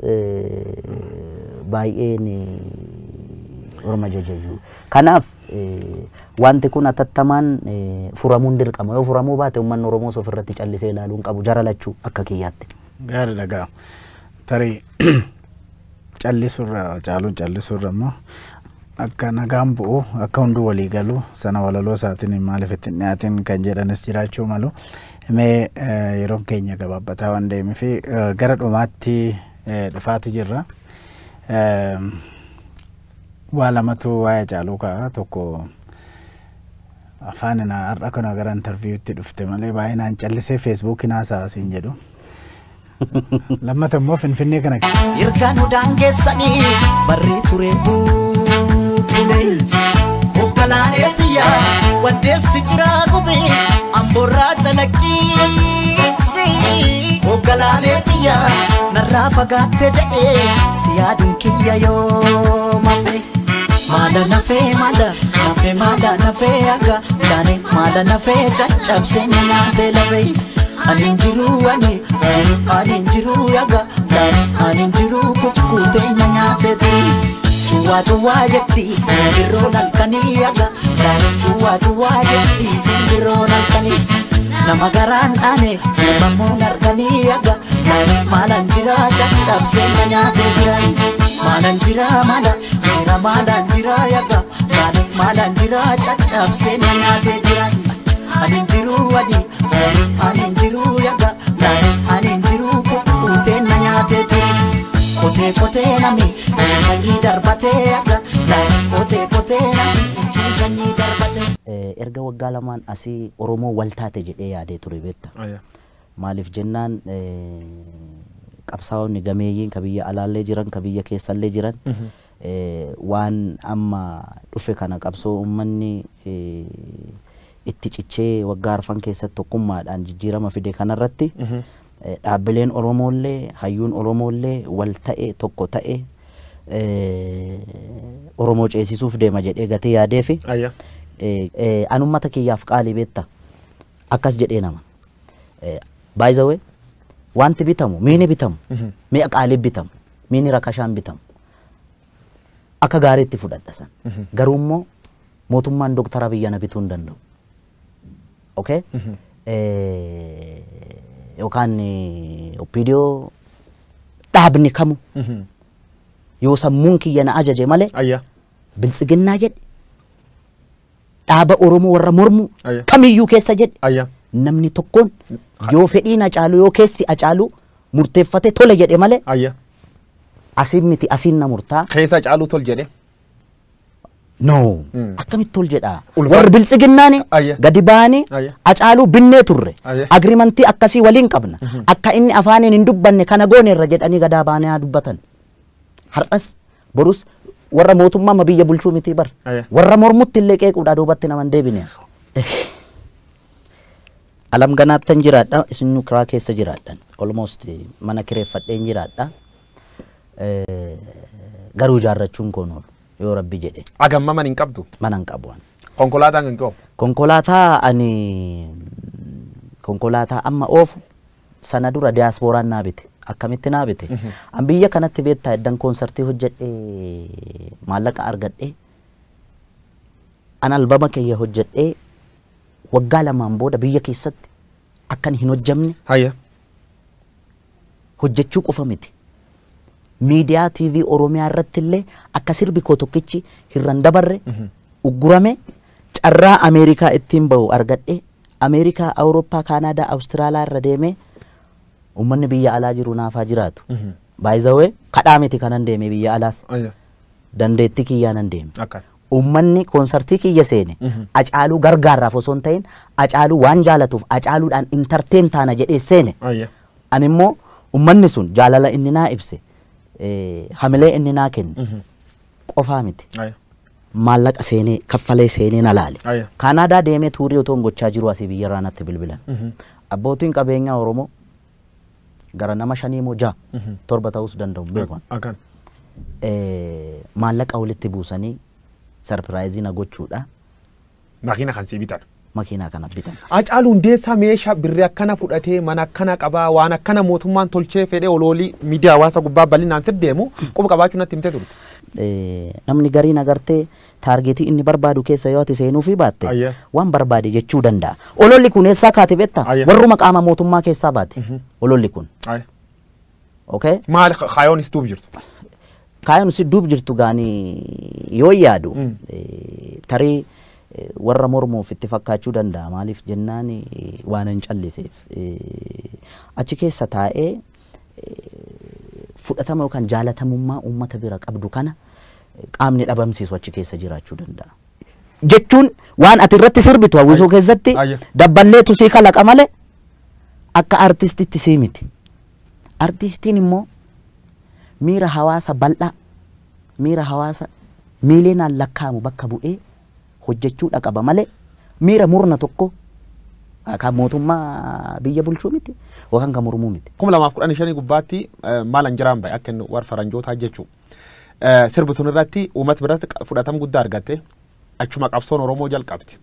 baay'een Oroma jajayyu. Kanaaf wanti kun atattamaan furamuun dirqama. Yoo furamuu baate uummanni Oromoo ofirratti callisee ilaaluun qabu jara lachuu akka kiyyaatti. Gaarii dhagaa. Tarii callisurra caaluun callisurra immoo akka nagaan bu'u akka hunduu walii galu sana walaloo isaatiin maaliif itti dhiyaatiin kan jedhanis jiraachuu malu. Mee yeroon keenya gabaabbataa waan deemee fi gara dhumaatti dhufaati jirra. Waa lamatu waa'ee caaluu ka'a tokko afaan har'a kana gara intarviiwutti dhufte malee baay'inaan callisee feesbuukiin haasa'asiin jedhu. Lammata immoo Finfinnee kana Irkaan udaan keessanii barrii ture buulee hoogganaaneetiyyaa waddeessi jiraa gubee amborraa calaqqiisi hoogganaaneetiyyaa narraa fagaatte jedhee si yaaduun kiyya yoo mafe maada nafee maada nafee akka taane maada nafee caccabsee nyaatee lafee. Anin jiru yaga anin jiru kukkutee nyaateti cuwa jetti simbirroon halkanii yaga cuwa jetti simbirroon halkanii nama garaan dhaane namoon arganii yaga maalan jira caccabsee nyaatee jiran maalan jira yaga maalan jira caccabsee nyaatee jiran anin jiru yaga anin jiru kukkutee nyaateti kotee nami ciisanii darbatee yaga kotee nami ciisanii darbatee. Erga waggaa lamaan asii Oromoo wal taate jedhee yaadee ture beekta. Maaliif jennaan qabsaa'onni gameeyyiin ka biyya alaallee jiran ka biyya keessallee jiran waan amma dhufe kana qabsoo uummanni itti cichee waggaa arfan keessatti tokkummaadhaan jijjiirama fide kanarratti dhaabbileen Oromoollee hayyuun Oromoollee wal ta'e tokko ta'e Oromoo ceesisuuf deema jedhee gatee yaadee fi an ummata kiyyaaf qaalii beekta akkas jedhee nama by the way wanti bitamu miini bitamu mi'a qaalii bitamu miini rakashaan bitamu akka gaariitti fudhadhasan garuu immoo mootummaan Dooktar Abiyyi ana bituu hin danda'u. Okay? Yookaan OPDO dhaabni kamu yoo sammuun kiyya na ajaje malee biltsiginnaa jedhe dhaaba Oromoo warra mormu kamiyyuu keessa jedhe namni tokkoon yoo fedhiin Hacaaluu yoo keessi Hacaaluu murteeffate tole jedhe malee asiin miti asiin na murtaa. Keessa Hacaaluu tol jedhe. No, akkamitti tol jedha. Warri biltsiginnaani gadi baanii Hacaaluu binnee turre. Agriimantii akkasii waliin qabna. Akka inni afaaniin hin dubbanne kana goone irra jedhanii gadaa baanii haa dubbatan. Har'as borus warra mootummaa biyya bulchuu miti bar. Warra mormutti illee qeequudhaa duubatti naman deebine. alam ganaattan jiraadha isin karaa keessa jiraadhan almost mana kireeffadheen jiraadha garuu jaarrachuun koon yoo rabbi jedhe agamma man hin qabdu mana hin qabu konkolaataan hin qabu konkolaataa amma oofu sana dura diasporaan naa bite akkamitti naa bite an biyya kanatti beektaa eddan koonsartii hojjedhe maallaqa argadhe an albama kiyya hojjedhe waggaa lamaan booda biyya keessatti akkan hin hojjamne hayya hojjechuu qofa miti miidiyaa TV Oromiyaa irratti illee akka sirbi koo tokkichi hirran dabarre uggurame carraa Ameerikaa ittiin bahu argadhe Ameerikaa Awurooppaa Kaanaadaa Awustiraaliyaa irra deeme ummanni biyya alaa jiru naafaa jiraatu by the way kadhaa miti kanan deeme biyya alaas dandeetti kiyyaa nan deeme ummanni koonsartii kiyya seene acaaluu gargaarraaf osoo hin ta'in acaaluu waan jaalatuuf acaaluudhaan intarteen taana jedhee seene ani immoo ummanni sun jaalala inni naa ibse hamilee inni naa kenne qofaa miti maallaqa seenee kaffalee seenee na laale Kaanaadaa deemee tuurii otoo hin gochaa jiru asii biyya raanatti bilbilan abbootiin qabeenyaa Oromoo gara nama 5 moo 6 7 ta'us danda'u beekan maallaqa walitti buusanii surprise na gochuudha makiina kan si bitan makiina kana bitan Hacaaluun deessaa meeshaa birrii akkana fudhatee mana akkana qabaa waan akkana mootummaan tolchee fedhee oloolii miidiyaa hawaasa gubbaa bal'inaan sir deemu quba qabaachuu natti himtee turte namni gariin agartee taargeetii inni barbaadu keessa yoo ati seenuu fi baatte waan barbaade jechuu danda'a ololli kun eessaa kaate beektaa warruma qaama mootummaa keessaa baate ololli kun okay maal kaayonis duub jirtu kaayoon si duub jirtu gaani yoo yaadu tarii warra mormuuf itti fakkaachuu danda'a maaliif jennaan waan hin calliseef achi keessa taa'ee fudhatama yookaan jaalatamummaa uummata bira qabdu kana qaamni dhabamsiisu achi keessa jiraachuu danda'a jechuun waan ati irratti sirbitu hawwisoo keessatti dabballeetu sii kalaqa malee akka artistitti sii miti artistiin immoo miira hawaasa bal'aa miira hawaasa miiliyoonaan lakkaa'amu bakka bu'ee hojjechuudha qaba malee miira murna tokko kan mootummaa biyya bulchuu miti yookaan kan mormuu miti 2015 gubbaatti maal anjiraan bahe akka inni war faranjootaa jechuu sirbi sun irratti uummata biratti fudhatama guddaa argatte achuma qabsoon Oromoo jalqabti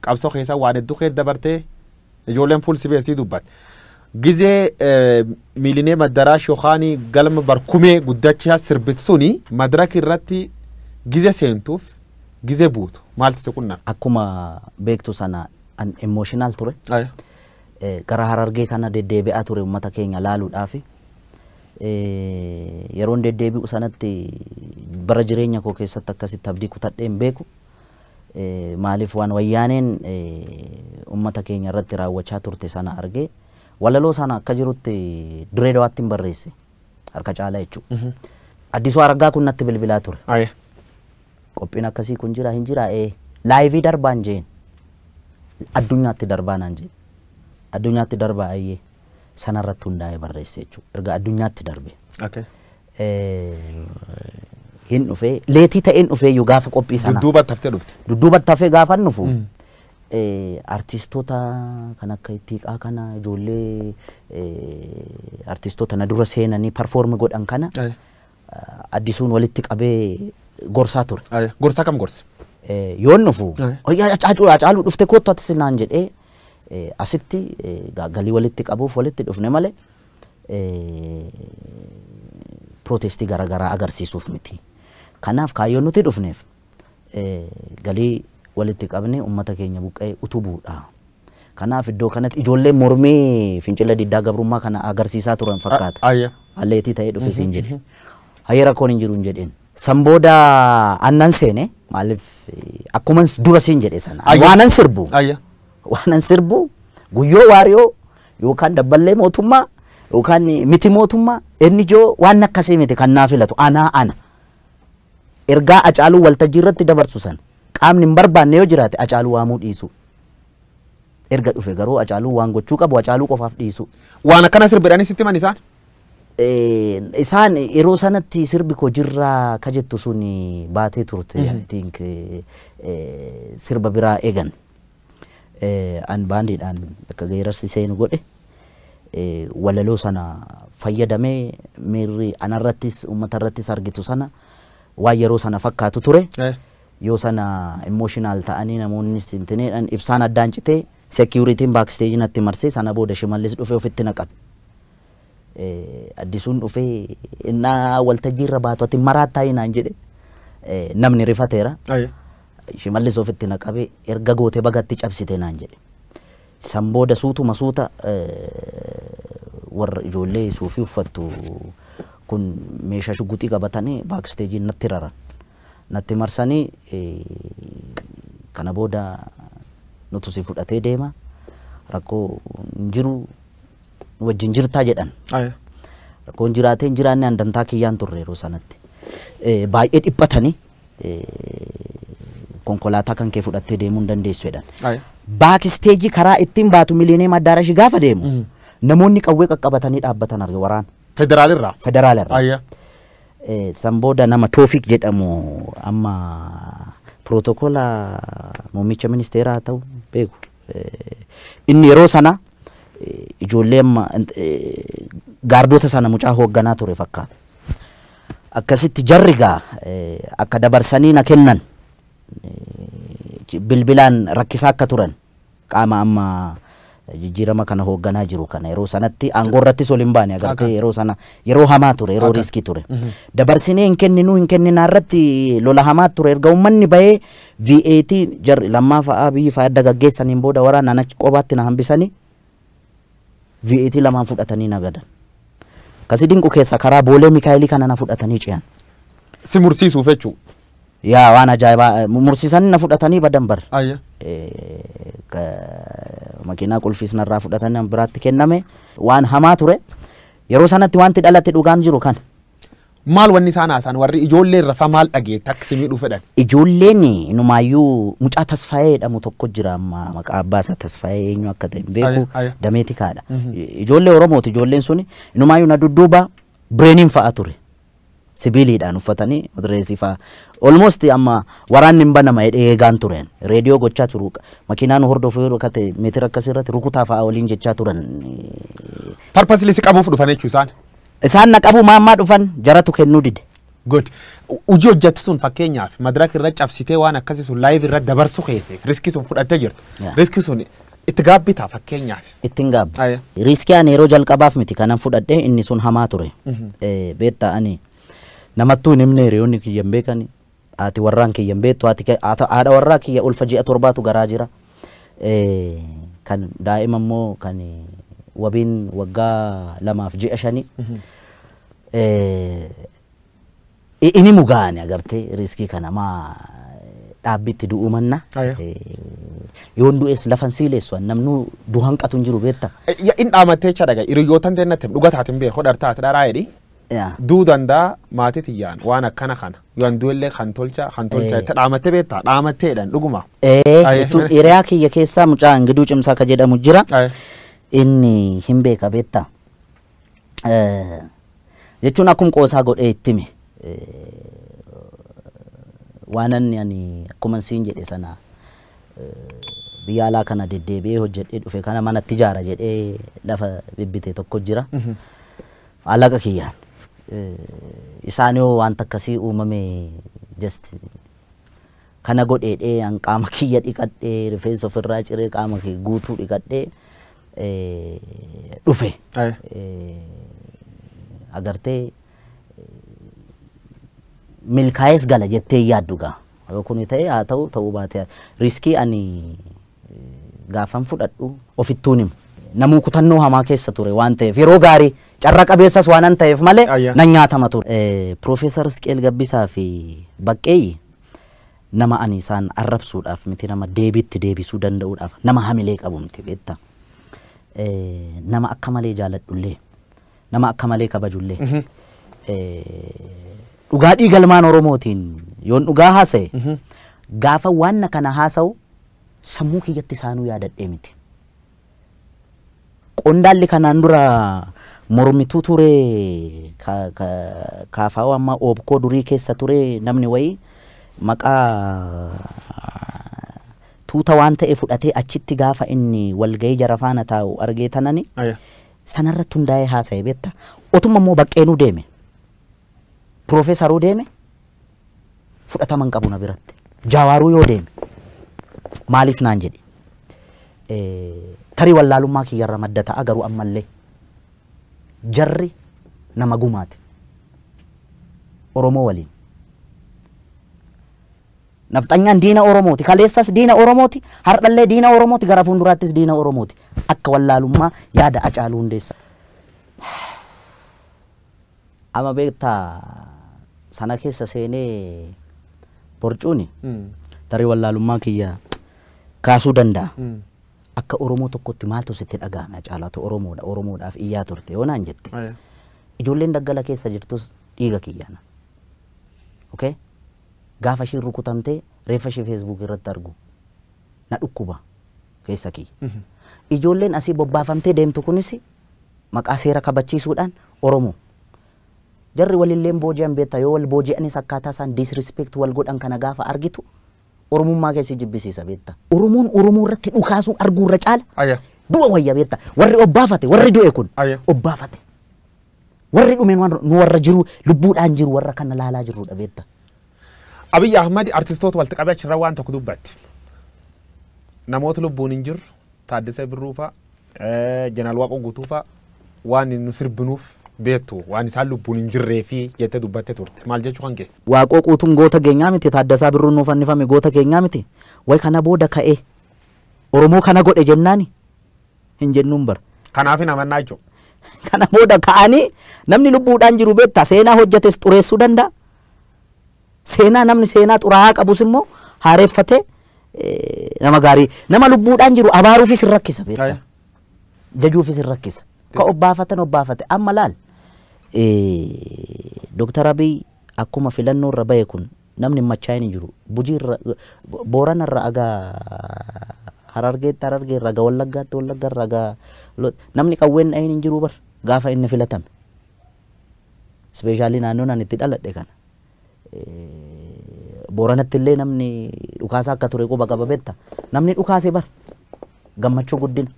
qabsoo keessa waan hedduu keessa dabartee ijoolleen fuul sibeesii dubbatte gizee miilinee madaraash yookaan galma barkumee guddachaa sirbit suni madaraka irratti gizee seentuuf gizee buutu maalti se kunna akkuma beektu sana an emotional ture gara Harargee kana deddeebi'aa ture uummata keenya laaluudhaaf yeroon deddeebi'u sanatti bara jireenya koo keessatti akkasitti abdii kutadheen beeku maaliif waan wayyaaneen uummata keenya irratti raawwachaa turte sana argee walaloo sana akka jirutti Direedawaatti hin barreesse harka caalaa jechuudha Addisuu Araggaa kun natti bilbilaa ture qophiin akkasii kun jira hin jira laayivii darbaan jeen addunyaatti darbaan jeen addunyaatti darbaa ayyee sanarratti hundaa'ee barreesse jechuudha erga addunyaatti darbe hin dhufee leetii ta'een dhufee yoo gaafa qophii sana dudduuba taftee gaafa nufu artistoota kan akka Ittiiqaa kana ijoollee artistoota na dura seenanii perform godhan kana Addisuun walitti qabee gorsaa ture. Gorsaa kam gorsi? Yoon nufu Hacaaluu dhufte kottu ati silnaan jedhee asitti galii walitti qabuuf walitti dhufne malee protestii garaagaraa agarsiisuuf miti. Kanaaf kaayyoon nuti dhufneef galii walitti qabne uummata keenya buqqee utubuudha. Kanaaf iddoo kanatti ijoollee mormii fincila diddaa gabrummaa kana agarsiisaa turan fakkaata. Alleetii ta'ee dhufe siin jedhe. Hayya rakkoon hin jiru hin jedheen. San booda annan seene maaliif akkuma dura siin jedhe sana waanan sirbu. Waanan sirbu guyyoo waariyoo yookaan dabballee mootummaa yookaan miti mootummaa inni joo waan akkasii miti kan naa filatu ana. Ergaa Hacaaluu waltajjii irratti dabarsu san qaamni hin barbaanne yoo jiraate Hacaaluu waamuu dhiisu. Erga dhufe garuu Hacaaluu waan gochuu qabu Hacaaluu qofaaf dhiisu. Waan akkana sirbidhanii sitti man isaan? Isaan yeroo sanatti sirbi koo jirraa ka jettu sun baatee turte I think sirba biraa eegan. an baandiidhaan bakka geerarsisee nu godhe walaloo sana fayyadamee miirri anarrattis uummatarrattis argitu sana waan yeroo sana fakkaatu ture yoo sana emotional ta'anii namoonni sintineedhaan ibsaan addaan citee security'n backstage natti marsee sana booda Shimallis dhufee ofitti naqabe. Addisuun dhufee innaa waltajjii irra baatu ati maraattaa hinaan jedhe namni rifateera. Shimallis ofitti naqabe erga goote bagatti cabsite naan jedhe. San booda suutuma suuta warra ijoollee suufii uffattu kun meeshaa shuguxii qabatanii backstage natti raran. Natti marsanii kana booda nutu si fudhatee deema rakkoo jiru wajjin jirtaa jedhan. Rakkoon jiraatee jiraanne handantaa kiyyaan turre yeroo sanatti. Baay'ee dhiphatanii konkolaataa kan kee fudhattee deemuu hin dandeessu jedhan. Backstage karaa ittiin baatu Mileeniyem Addaarash gaafa deemu namoonni qawwee qaqqabatanii dhaabbatan arge waraana. Federaalirraa. Federaalirraa. San booda nama Toofiq jedhamu amma protokoola muummicha ministeeraa ta'u beeku. Inni yeroo sana ijoollee amma gaardota sana mucaa hoogganaa ture fakkaata. Akkasitti jarrigaa akka dabarsanii na kennan bilbilaan rakkisaa akka turan qaama amma jijjiirama kana hoogganaa jiru kana yeroo sanatti aangoo irrattis ol hin baane agartee yeroo sana yeroo hamaa ture yeroo riskii ture. Dabarsinee hin kenninaa irratti lola hamaa ture erga uummanni bahee VAT jarri lammaa fa'aa biyyi fa'aa adda gaggeessaniin booda waraanaan achi qobaatti na hambisanii VAT lamaan fudhatanii na gadan. Kasi dinqu keessa karaa Boolee Mikaayilii kana na fudhatanii ce'an. Si mursiisuuf jechuu. Yaa waan ajaa'ibaa mursiisanii na fudhatanii badan bar. Makiinaa qulfiis narraa fudhatanii biraatti kenname waan hamaa ture. Yeroo sanatti wanti dhalate dhugaan jiru kan. Maal wanni isaan haasan warri ijoollee irra maal dhageetta akka simii dhufe dhan. Ijoolleen numaayyuu mucaa Tasfaayee jedhamu tokko jira amma maqaa abbaa isaa Tasfaayee eenyu akka ta'e beeku dameetikaadha. Ijoollee Oromooti ijoolleen suni numaayyuu na dudduuba bireeniin fa'a ture. Sibiiliidhaan uffatanii madireesii fa'a. Almost amma waraanni hin banama eegaan turen. Reediyoo gochaa turu makiinaan hordofuu yeroo kate meetira akkasirratti rukutaa fa'a waliin jechaa turan. Parpasli si qabuuf dhufan jechuu isaan. Isaan na qabu maammaa dhufan jaratu kennuu dide. Good. Hojii hojjettu sun fakkeenyaaf madaraka irra cabsitee waan akkasii sun live irra dabarsu keeteef riskii sun fudhattee jirtu. Riskii sun itti gaabbitaa fakkeenyaaf. Ittiin gaabbi. Riskii ani yeroo jalqabaaf miti kanan fudhadhee inni sun hamaa ture. Beetta ani namattuu hin himne hiriyoonni kiyya hin beekani. Haati warraan kiyya hin beektu haadha warraa kiyya ulfa ji'a torbaatu garaa jira. Kan daa'ima immoo kan wabiin waggaa 2.5 ini mugaani agartee riskii kana maa dhaabbitti du'uu manna yoon du'es lafan siileessu namnu du'an qatu jiru beetta in dhaamatee chadaga hiriyootan teennatti dhugataatiin beeku dhartaati dharaa jedhi duu dandaa maatii tiyyaan waan akkana kana yoon du'ellee kan tolcha itti dhaamattee beetta dhaamatteedhaan dhuguma jechuun hiriyaa kiyya keessaa mucaa Ingiduu Cimsaa ka jedhamu jira. Inni hin beeka beetta jechuun akkuma qoosaa godhee ittime waan ani akkuma siin jedhe sana biyya alaa kana deddeebi'ee hojjedhee dhufe kana manatti ijaara jedhee lafa bibbite tokko jira alaqa kiyyaan isaan yoo wanta akkasii uumame just kana godheedhee an qaama kiyya dhiqadhee rifeensa ofirraa ciree qaama kiyya guutuu dhiqadhee dhufe agartee milkaa'es gala jettee yaaddugaa yoo kun ta'e haa ta'uu baate riskii ani gaafan fudhadhu ofittuun himu namuu kutannoo hamaa keessa ture waan ta'eef yeroo gaarii carra qabeessas waan an ta'eef malee nan nyaatama ture. Profeesar Isqeel Gabbisaa fi Baqqeeyyi nama ani isaan arrabsuudhaaf miti nama deebiitti deebisuu danda'uudhaaf nama hamilee qabu miti beetta. Nama akka malee jaaladhullee nama akka malee kabajullee dhugaa dhiigalmaan Oromootiin yoon dhugaa haasa'e gaafa waan kana haasa'u sammuu kiyyatti isaanuu yaadadhee miti. Qondaalli kanaan dura mormituu ture kaafaa amma oobkoo durii keessa ture namni wayii maqaa tuuta waan ta'e fudhatee achitti gaafa inni walgahii jara faana taa'u argee tanani sanarratti hundaa'ee haasa'e beekta. Otuma immoo baqqeenuu deeme piroofeesaruu deeme fudhataman qabu na biratti. Jaawaaruu yoo deeme maaliif naan jedhi tarii wallaalummaa kiyyarra madda ta'a garuu ammallee jarri nama gumaati Oromoo waliin. Nafxanyaan diina Oromooti, kaleessas diina Oromooti, hardhallee diina Oromooti, gara fuulduraattis diina Oromooti. Akka wallaalummaa yaada Hacaaluu Hundeessaa. Ama beektaa sana keessa seenee borcuuni tarii wallaalummaa kiyya kaasuu danda'a. Akka Oromoo tokkotti maaltu sitti dhagahame Hacaalaatu Oromoodha, Oromoodhaaf iyyaa turte yoo naan jette. Ijoolleen daggala keessa jirtus dhiiga kiyyaana. Okay? Gaafa isheen rukutamtee reeffa ishee Facebook irratti argu na dhukkuba keessa kiyya. Ijoolleen asii bobbaafamtee deemtu kunis maqaa seera kabachiisuudhaan Oromoo. Jarri walilleen booji'an beektaa yoo wal booji'anis akkaataa isaan disrespect wal godhan kana gaafa argitu Oromummaa keessi jibbisiisa beektaa. Oromoon Oromoo irratti dhukaasuu arguu irra caala du'a wayya beektaa. Warri obbaafate warri du'e kun obbaafate. Warri dhumeen nu warra jiru lubbuudhaan jiru warra kana laalaa jirudha beektaa. Abiy Ahmed artistoota walitti qabee achirra waan tokko dubbatti. Namoota lubbuun hin jirre Taaddasee Birruu fa'a, Jeneraal Waaqoo Guutuu fa'a waan nu sirbinuuf beektu waan isaan lubbuun hin jirree fi jettee dubbattee turte. Maal jechuu kan kee? Waaqoo Guutuun goota keenyaa miti, Taaddasaa Birruun nuuf fannifame goota keenyaa miti. Way kana booda ka'ee Oromoo kana godhe jennaani hin jennuun bara. Kanaaf hin amannaa jechuudha. Kana booda ka'anii namni lubbuudhaan jiru beektaa seenaa hojjetes xureessuu danda'a. Seenaa namni seenaa xuraa'aa qabus immoo haareeffatee nama gaarii nama lubbuudhaan jiru abaaruufis hin rakkisa beektaa. Jajuufis hin rakkisa. Ka obbaafate amma laal Dr. Abiy akkuma filannoo irra bahe kun namni machaa'in hin jiru. Bujii irra Boorana irra agaa Harargeetti irra agaa Wallaggaatti Wallagga irra agaa namni qawween dhahin hin jiru bar gaafa inni filatame. Ispeeshaalii naannoon ani itti dhaladhe kana. Booranatti illee namni dhukaasa akka ture quba qaba beektaa. Namni dhukaase bar gammachuu guddina.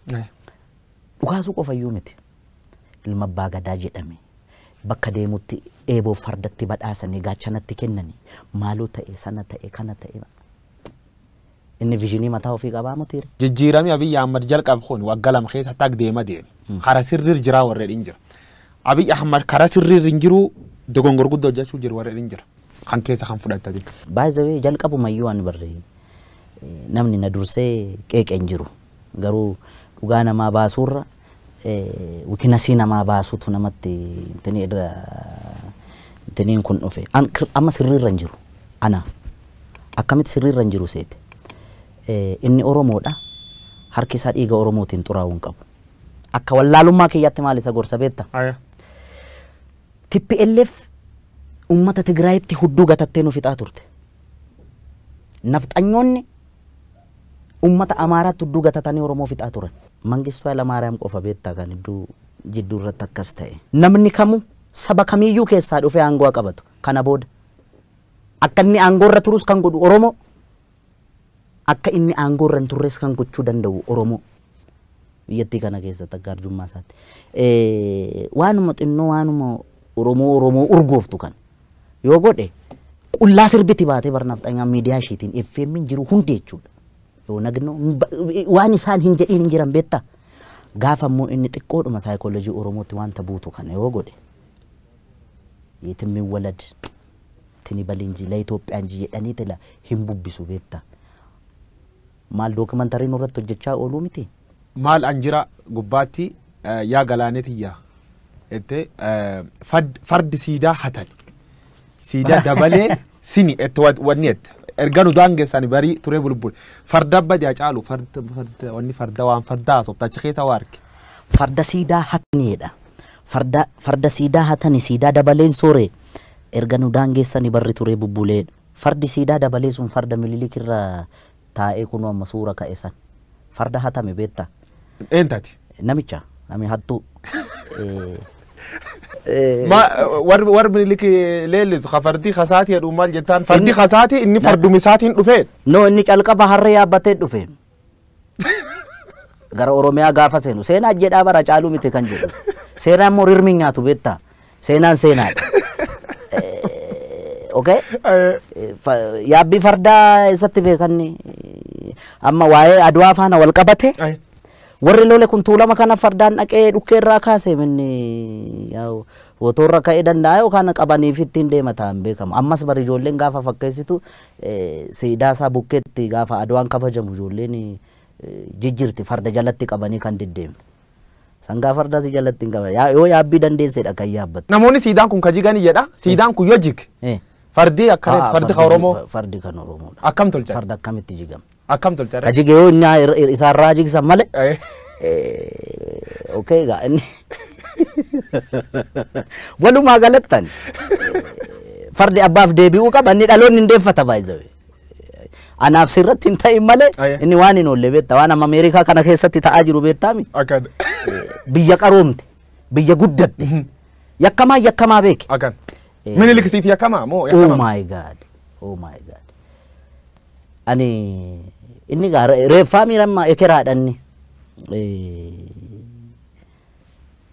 Dhukaasuu qofayyuu miti. Ilma abbaa gadaa jedhame bakka deemutti eeboo fardatti badhaasanii gaachanatti kennanii maaloo ta'e sana ta'e kana ta'e. Inni viizinii mataa ofii qabaa mutiire. Jijjiiramni Abiy Ahmed jalqabe kun waggaa lama keessa taag deema deeme. Kara sirriir jiraa warreen hin jira. Abiy Ahmed kara sirriir hin jiru dogongor guddoo hojjechuu jiru warreen hin jira. Kan keessa kan fudhatanii. Baay'ee jalqabumayyuu waan barree namni na dursee qeeqeen jiru garuu dhugaa namaa baasuurra wikinasii namaa baasuutu namatti intiniin kun dhufe. Amma sirriirra hin jiru ana akkamitti sirriirra hin jiru seete inni Oromoodha harki isaa dhiiga Oromootiin xuraa'uu hin qabu. Akka wallaalummaa kiyyaatti maal isa gorsa beektaa? TPLF ummata Tigraayitti hudduu gatattee nu fixaa turte. Nafxanyoonni ummata Amaaraatti hudduu gatatanii Oromoo fixaa turan. Mangistuu Hayilamaariyaam qofa beektaa kan jidduu irratti akkas ta'e. Namni kamuu saba kamiyyuu keessaa dhufee aangoo qabatu. Kana booda akka inni aangoo irra turus kan godhu Oromoo akka inni aangoo irra hin turres kan gochuu danda'u Oromoo. Biyyattii kana keessatti akka arjummaa isaatti. Waanuma xinnoo waanuma Oromoo urgooftu kan yoo godhe qullaa sirbiti baatee barnaafxanyaan miidiyaa ishiitiin FM jiru hundi jechuudha. Yoo nagnoo waan isaan hin jedhiin hin jiran beektaa gaafa immoo inni xiqqoodhuma saayikooloojii Oromootti wanta buutu kana yoo godhe yetimmi walad tini balinji la Itoophiyaan jedhanii tila hin bubbisu beektaa. Maal dookumantariin irratti hojjechaa ooluu miti. Maal anjira gubbaatti yaa galaaneetiyyaa ette fardi siidaa hatan siidaa dabalee sini ette wanni ette erganu daangeessani barii turee bulbul farda badii Hacaaluu wanni farda waan fardaa sobtachi keessa waarke. Farda siidaa hataniidha. Farda siidaa hatani siidaa dabaleen sooree erganu daangeessani barri turee bubbulee fardi siidaa dabalee sun farda mililikirra taa'ee kun amma suura ka'e san farda hatame beektaa. Eentati. Namicha nami hattuu ما ور بنلك ليلز خفردي خساتي الأمال جتان فردي خساتي إني فرد مساتين دفين no inni calqaba harree yaabbatee dhufe gara oromiyaa gaafa seenu seenaa jedhaa bara caaluu miti kan jedhu seenaan moo rirmi nyaatu beektaa seenaan seenaadha okay yaabbii fardaa isatti beekanni amma waa'ee adwaa faana wal qabate warri lole kun tuulama kana fardaan dhaqee dhukkeerraa kaase minni yaa wotorra ka'ee danda'a yookaan qabaniif ittiin deemataan beekamu ammas bari ijoolleen gaafa fakkeessitu siidaa isaa bukkeetti gaafa adwaan kabajamu ijoolleen jijjirti farda jalatti qabanii kan deddeemu sangaa farda si jalatti hin qaban yoo yaabbii dandeessedha kan yaabbattu namoonni siidaan kun kajiganii jedha siidaan kun yoo jig fardi akkanatti fardi ka Oromoo fardi kan Oromoodha akkam tolcha farda akkamitti jigama akkam tolcha kajige yoo inni isaarraa jigsan malee okay ga inni walumaa galattan fardi abbaaf deebi'uu qaba inni dhaloonni hin deeffata baay'ee anaaf sirratti hin ta'in malee inni waan hin oolle beektaa waan amma Ameerikaa kana keessatti ta'aa jiru beektaami biyya qaroomte biyya guddatte yakkamaa beeke Minilikisiif yakkamaa moo oh my god ani inni gaa reeffaa miirammaa ekeraadhanni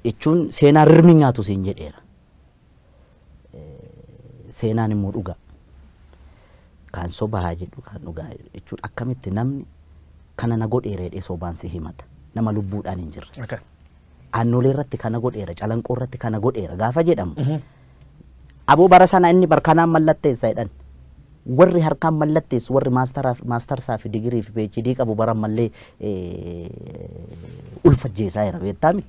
jechuun seenaa rirmi nyaatu siin jedheera seenaan immoo dhugaa kan sobaa jedhu kan dhugaa jechuun akkamitti namni kana na godheeredhe sobaan si himata nama lubbuudhaan hin jirre aannolee irratti kana godheera calanqoo irratti kana godheera gaafa jedhamu aboo bara sana inni barkanaan mallatteessa jedhan warri harkaan mallatteessu warri maastarsaa fi digirii fi PhD qabu bara mallee ulfajjeesaa jira beektaami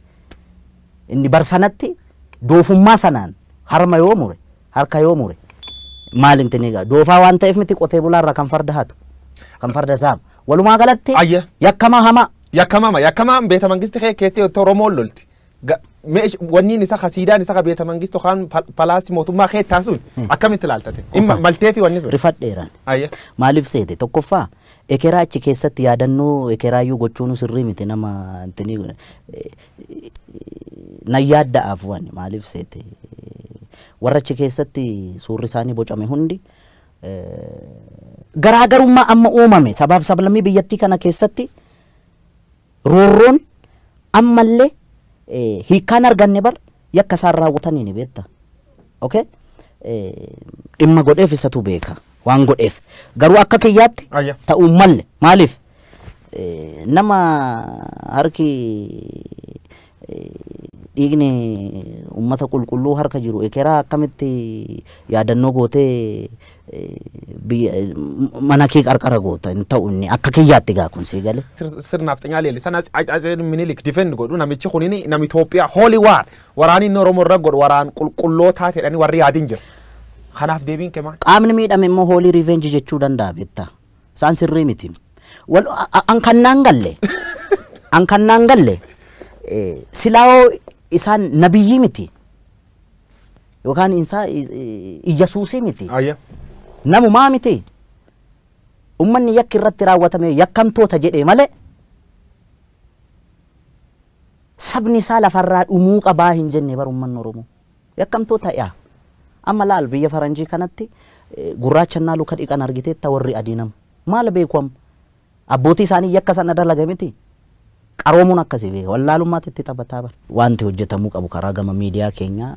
inni bar sanatti doofummaa sanaan harma yoo mure harka yoo mure maal intini gaa doofaa waan ta'eef miti qotee bulaarra kan farda hatu kan farda saam walumaa galatti yakkamaa beeta mangisti keettee Oromoo lolti wanni isa khasiidaan isa beeta mangistu kan palaasi mootummaa keettaa sun akkamitti ilaaltate maltee fi wanni sun rifadheeran maaliif seete tokkoffaa ekeraa achi keessatti yaadannoo ekeraayyuu gochuun sirrii miti nama intini na yaadda'aaf wanni maaliif seete warra achi keessatti suurri isaanii bocame hundi garaagarummaa amma uumame sabaaf sablammii biyyattii kana keessatti roorroon ammallee hiikaan arganne bar yakka isaan raawwatanii ni beekta okay dhimma godheef isatu beeka waan godheef garuu akka kiyyaatti ta'uu malle maaliif nama harki dhiigni ummata qulqulluu harka jiru ekeraa akkamitti yaadannoo gootee mana kee qarqara goota hin ta'u inni akka kiyyaatti gaa kun sii gale sirnaaf xinyaa leelli sana Atseen Minilik defend godhu namichi kunini nam Itoophiyaa holy war waraani Oromoo irra godhu waraan qulqullootaa jedhanii warri yaadin jiru kanaaf deebiin kee maal qaamni miidhame immoo holy revenge jechuu danda'a beektaa isaan sirrii miti wal an kannaan galle silaawoo isaan nabiyyii miti yookaan isaa Iyyesuusii miti namumaa miti ummanni yakki irratti raawwatame yakkamtoota jedhee malee sabni isaa lafarraa dhumuu qabaa hin jenne bar ummanni Oromoo yakkamtoota yaa amma laal biyya faranjii kanatti gurraachannaa luka dhiqan argiteetta warri adiinam maal beekwam abbootii isaanii yakka sana dalaga miti qaroomuun akkasii beeka wallaalummaatti itti taphataa bar wanti hojjetamuu qabu karaa gama miidiyaa keenya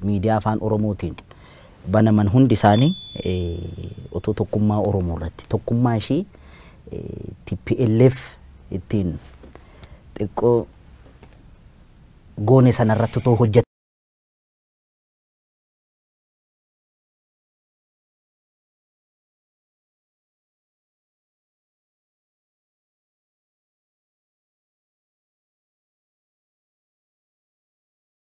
miidiyaa afaan Oromootiin banaman hundi isaanii otoo tokkummaa Oromoo irratti tokkummaa ishii TPLF ittiin xiqqoo goone sana irratti otoo hojjetan